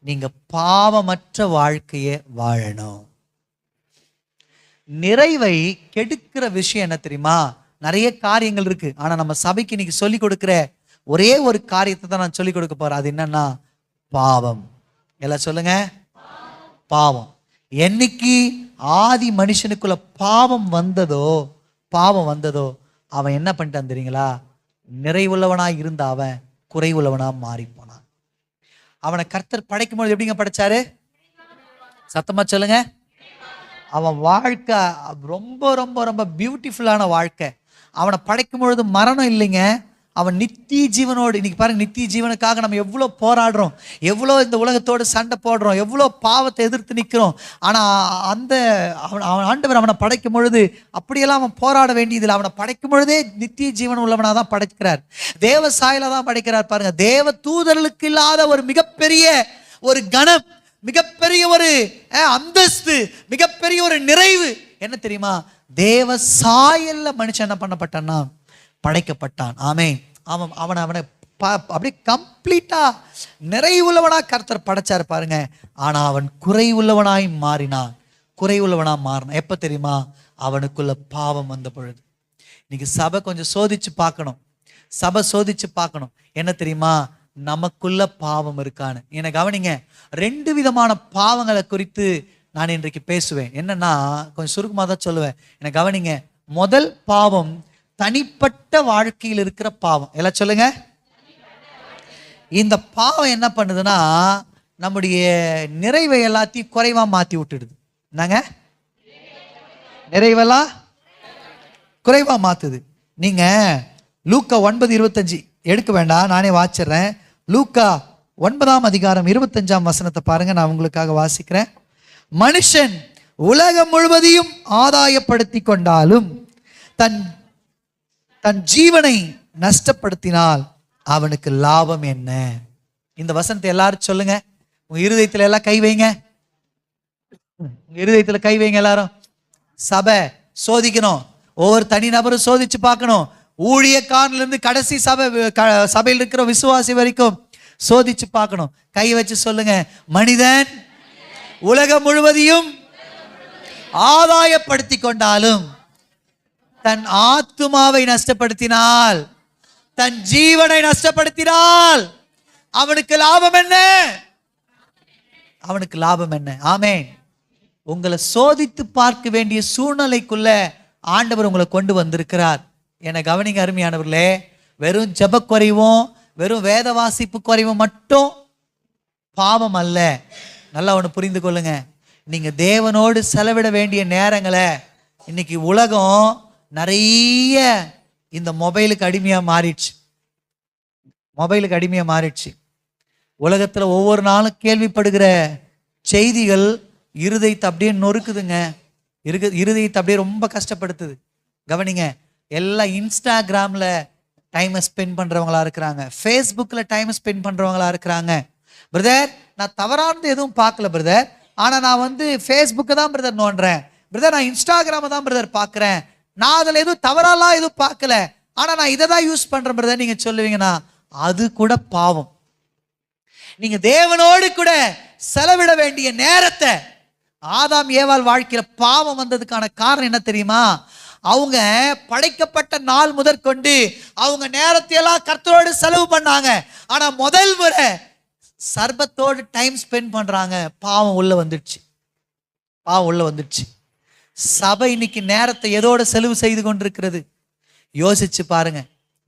நீங்க பாவமற்ற வாழ்க்கையை வாழணும். நிறைவை கெடுக்கிற விஷயம் என்ன தெரியுமா? நிறைய காரியங்கள் இருக்கு. ஆனா நம்ம சபைக்கு இன்னைக்கு சொல்லிக் கொடுக்கிற ஒரே ஒரு காரியத்தை தான் நான் சொல்லிக் கொடுக்க போறேன். அது என்னன்னா பாவம். எல்லாம் சொல்லுங்க, பாவம். என்னைக்கு ஆதி மனுஷனுக்குள்ள பாவம் வந்ததோ அவன் என்ன பண்ணிட்டான் தெரியுங்களா? நிறைவுள்ளவனாய் இருந்த அவன் குறைவுள்ளவனா மாறி போனான். அவனை கர்த்தர் படைக்கும் பொழுது எப்படிங்க படைச்சாரு? சத்தமா சொல்லுங்க. அவன் வாழ்க்கை ரொம்ப ரொம்ப ரொம்ப பியூட்டிஃபுல்லான வாழ்க்கை. அவனை படைக்கும் பொழுது மரணம் இல்லைங்க, அவன் நித்திய ஜீவனோடு. இன்னைக்கு பாருங்க, நித்திய ஜீவனுக்காக நம்ம எவ்வளோ போராடுறோம், எவ்வளோ இந்த உலகத்தோடு சண்டை போடுறோம், எவ்வளோ பாவத்தை எதிர்த்து நிற்கிறோம். ஆனால் அவன் ஆண்டவர் அவனை படைக்கும் பொழுது அப்படியெல்லாம் அவன் போராட வேண்டியதில்லை. அவனை படைக்கும் பொழுதே நித்திய ஜீவன் உள்ளவனாக தான் படைக்கிறார். தேவ சாயல தான் படைக்கிறார். பாருங்க, தேவ தூதர்களுக்கு இல்லாத ஒரு மிகப்பெரிய ஒரு கணம், மிகப்பெரிய ஒரு அந்தஸ்து, மிகப்பெரிய ஒரு நிறைவு என்ன தெரியுமா? தேவ சாயல்ல மனுஷன் என்ன பண்ணப்பட்டான்னா படைக்கப்பட்டான். ஆமென். அவனை அப்படியே கம்ப்ளீட்டா நிறைவுள்ளவனா கர்த்தர் படைச்சாரு பாருங்க. ஆனா அவன் குறைவுள்ளவனாய் மாறினான். எப்ப தெரியுமா? அவனுக்குள்ள பாவம் வந்த பொழுது. இன்னைக்கு சபை கொஞ்சம் சோதிச்சு பார்க்கணும். என்ன தெரியுமா? நமக்குள்ள பாவம் இருக்கான்னு. என்னை கவனிங்க, 2 விதமான பாவங்களை குறித்து நான் இன்றைக்கு பேசுவேன். என்னன்னா கொஞ்சம் சுருக்கமாக தான் சொல்லுவேன். என்னை கவனிங்க. முதல் பாவம் தனிப்பட்ட வாழ்க்கையில் இருக்கிற பாவம். எல்லாம் சொல்லுங்க. இந்த பாவம் என்ன பண்ணுதுன்னா நம்முடைய நிறைவை எல்லாத்தையும் குறைவா மாத்தி விட்டுடுது. என்னங்க? நிறைவெல்லாம் குறைவா மாத்துது. நீங்க லூக்கா 9:25 எடுக்க வேண்டாம், நானே வாசிடுறேன். லூக்கா 9:25 பாருங்க, நான் உங்களுக்காக வாசிக்கிறேன். மனுஷன் உலகம் முழுவதையும் ஆதாயப்படுத்தி கொண்டாலும் தன் ஜீவனை நஷ்டப்படுத்தினால் அவனுக்கு லாபம் என்ன? இந்த வசனத்தை எல்லாரும் சொல்லுங்க. உங்க இருதயத்துல எல்லாம் கை வைங்க. எல்லாரும். சபை சோதிக்கணும். ஒவ்வொரு தனி நபரும் சோதிச்சு பார்க்கணும். ஊழியக்காரன்ல இருந்து கடைசி சபையில் இருக்கிற விசுவாசி வரைக்கும் சோதிச்சு பார்க்கணும். கை வச்சு சொல்லுங்க. மனிதன் உலகம் முழுவதையும் ஆதாயப்படுத்தி கொண்டாலும் தன் ஆத்துமாவை நஷ்டப்படுத்தினால், தன் ஜீவனை நஷ்டப்படுத்தினால் அவனுக்கு லாபம் என்ன? ஆமென். உங்களை சோதித்து பார்க்க வேண்டிய சூழ்நிலைக்குள்ள ஆண்டவர் உங்களை கொண்டு வந்திருக்கிறார். என்னை கவனிங்க அருமையானவர்களே. வெறும் ஜெப குறைவும் வெறும் வேத வாசிப்பு குறைவும் மட்டும் பாவம் அல்ல. நல்லா ஒன்று புரிந்து கொள்ளுங்க. நீங்க தேவனோடு செலவிட வேண்டிய நேரங்களை இன்னைக்கு உலகம் நிறைய இந்த மொபைலுக்கு அடிமையா மாறிடுச்சு. உலகத்துல ஒவ்வொரு நாளும் கேள்விப்படுகிற செய்திகள் இருதயத்தை அப்படியே நொறுக்குதுங்க. இருதயத்தை அப்படியே ரொம்ப கஷ்டப்படுத்துது. கவனிங்க. எல்லாம் இன்ஸ்டாகிராம்ல டைமை ஸ்பெண்ட் பண்றவங்களா இருக்கிறாங்க, ஃபேஸ்புக்ல டைம் ஸ்பெண்ட் பண்றவங்களா இருக்கிறாங்க. பிரதர், நான் தவறானது எதுவும் பார்க்கல பிரதர், ஆனா நான் ஃபேஸ்புக்கை தான் பிரதர் நோண்டுறேன் பிரதர், நான் இன்ஸ்டாகிராமை தான் பிரதர் பார்க்குறேன், நான் அதில் எதுவும் தவறாலாம் எதுவும் பார்க்கல, ஆனா நான் இதை தான் யூஸ் பண்றேன் பிரதர் நீங்க சொல்லுவீங்கன்னா அது கூட பாவம். நீங்க தேவனோடு கூட செலவிட வேண்டிய நேரத்தை, ஆதாம் ஏவாள் வாழ்க்கையில பாவம் வந்ததுக்கான காரணம் என்ன தெரியுமா? அவங்க படைக்கப்பட்ட நாள் முதற்கொண்டு அவங்க நேரத்தை எல்லாம் கர்த்தரோடு செலவு பண்ணாங்க. ஆனா முதல் முறை சர்பத்தோடு டைம் ஸ்பெண்ட் பண்றாங்க. பாவம் உள்ள வந்துடுச்சு. சபை இன்னைக்கு நேரத்தை எதோட செலவு செய்து கொண்டிருக்கிறது? யோசிச்சு பாருங்க.